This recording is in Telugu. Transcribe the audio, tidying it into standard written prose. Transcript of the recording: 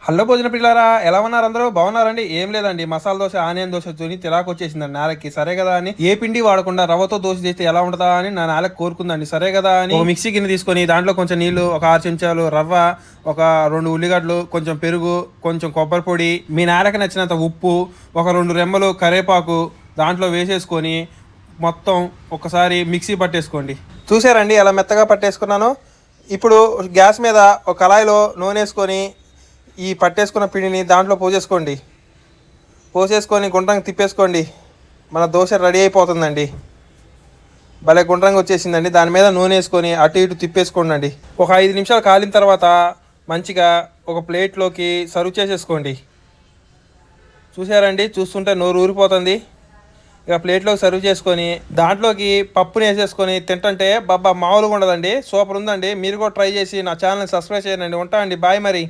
హలో భోజన పిల్లారా, ఎలా ఉన్నారు? అందరూ బాగున్నారండి? ఏం లేదండి, మసాలా దోశ ఆనియన్ దోశ తోని తిరాకు వచ్చేసిందండి నేలకి. సరే కదా అని ఏ పిండి వాడకుండా రవ్వతో దోశ చేస్తే ఎలా ఉంటుందా అని నా నేలకు కోరుకుందండి. సరే కదా అని ఒక మిక్సీ గిన్నె తీసుకొని దాంట్లో కొంచెం నీళ్లు, ఒక 6 చెంచాలు రవ్వ, ఒక 2 ఉల్లిగడ్డలు, కొంచెం పెరుగు, కొంచెం కొబ్బరి పొడి, మీ నేలకు నచ్చినంత ఉప్పు, ఒక 2 రెమ్మలు కరేపాకు దాంట్లో వేసేసుకొని మొత్తం ఒకసారి మిక్సీ పట్టేసుకోండి. చూసారండి ఎలా మెత్తగా పట్టేసుకున్నాను. ఇప్పుడు గ్యాస్ మీద ఒక కళాయిలో నూనె వేసుకొని ఈ పట్టేసుకున్న పిండిని దాంట్లో పోసేసుకొని గుండ్రంగా తిప్పేసుకోండి. మన దోశ రెడీ అయిపోతుందండి. భలే గుండ్రంగా వచ్చేసిందండి. దాని మీద నూనె వేసుకొని అటు ఇటు తిప్పేసుకోండి. ఒక 5 నిమిషాలు కాలిన తర్వాత మంచిగా ఒక ప్లేట్లోకి సర్వ్ చేసేసుకోండి. చూసారండి, చూస్తుంటే నోరు ఊరిపోతుంది. ఇక ప్లేట్లోకి సర్వ్ చేసుకొని దాంట్లోకి పప్పుని వేసేసుకొని తింటుంటే బాబా మామూలుగా ఉండదండి, సూపర్ ఉందండి. మీరు కూడా ట్రై చేసి నా ఛానల్ని సబ్స్క్రైబ్ చేయండి. ఉంటా అండి, బాయ్ మరి.